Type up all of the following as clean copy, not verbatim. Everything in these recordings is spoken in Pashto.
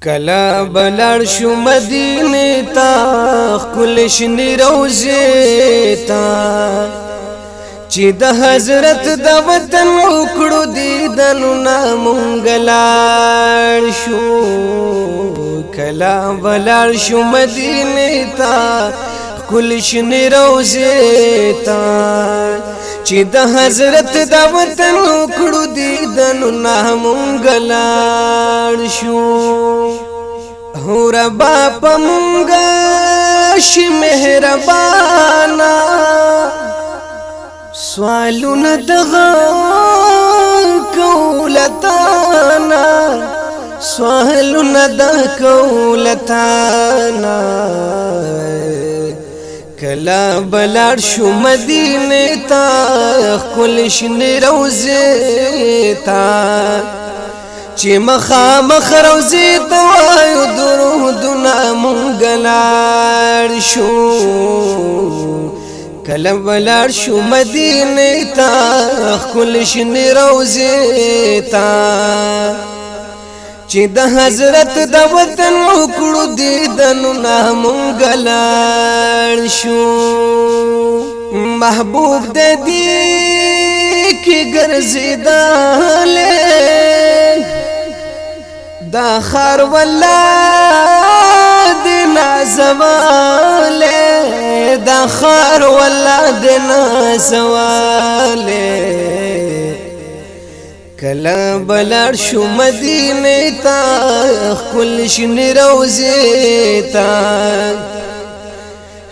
کلا بلار شو مدینه تا کلش روزه تا چې د حضرت د وطن وکړو دیدنو نامونګلار شو کلا بلار شو مدینه تا کلش روزه تا چې د حضرت د وطن وکړو دیدنو نامونګلار شو هو ربا پمونگا شی مهربانا سوالون دغا کولتانا سوالون دغا کولتانا کلا بلار شو مدینه تا کلش روزه تا چې مخامخ روزي ته وایو درودونه مونږ لاړ شو کله ولاړ شو مدینې ته ښکل شنې روزې ته چې د حضرت د وطن وکړو دیدنونه مونږ لاړ شو محبوب د دې کې ګرځېدلې دا خار ولاد نازواله دا خار ولاد نازواله کلا بلار شو مدینه تا کل شن روزه تا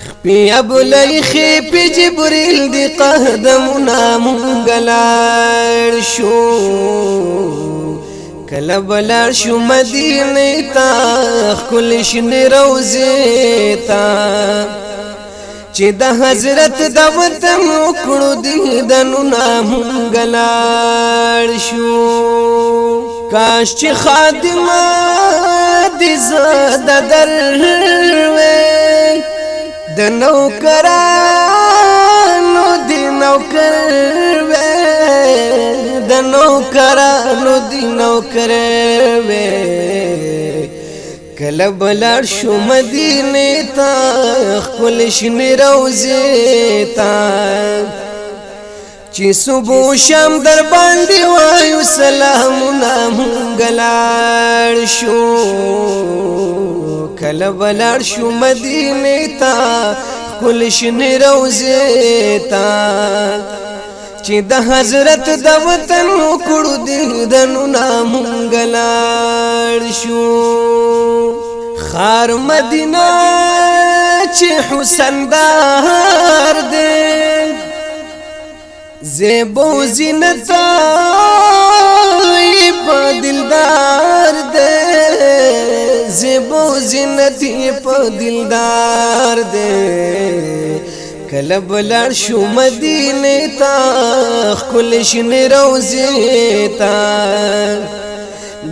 خپي ابلي خپي جبريل دي قدمنا منګلار شو کلا بلار شو مدینه تا کل شن روزه تا چې د حضرت د وطن وکړو دیدنو نامونګلار شو کاش چې خادمه دې زده دروي د نوکرانو دې نوکر د نوکرانو دی نوکر وے کله بلار شو مدینه تا خپل شن روزه تا چې صبح شام در باندې وایو سلامونه مونګلار شو کله بلار شو مدینه تا خپل شن روزه تا چې د حضرت د وطن وکړو دیدنو نامونګلار شو خار مدینه چې حسن دار دې زیبو زینت په دلدار دې زیبو زینت په دلدار دې کله بلار شو مدینه تا کل شن روزه تا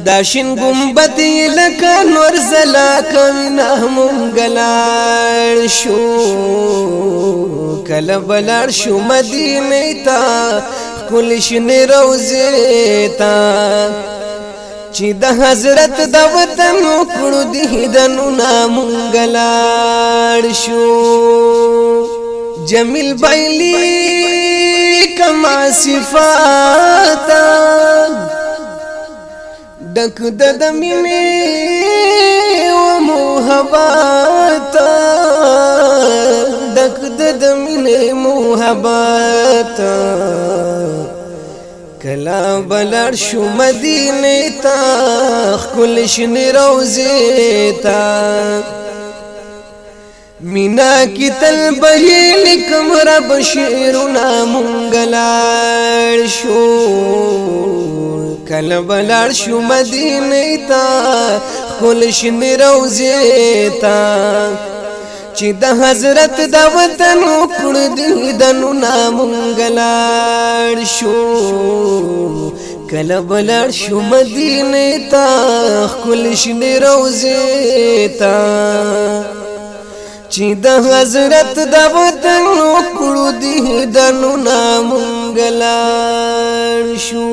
داشن گنبد لکه نور زلا کنا مونګلار شو کله بلار شو مدینه تا کل شن روزه تا چې د حضرت د وطن وکړو دیدنو نامونګلار شو جمیل بایلی کما صفاتا ډک د مینې و محبتا ډک د مینې محبتا کلا بلار شو مدینه تا کل شن روزه تا مینا کی تل بهیل کمر بشیرنا مونګلار شو کله بلار شو مدینه تا کل شن روزه تا چې د حضرت د وطن وکړو دیدنو نامونګلار شو کله بلار شو مدینه تا کل شن روزه تا چې د حضرت د وطن وکړو دیدنو نامونګلار شو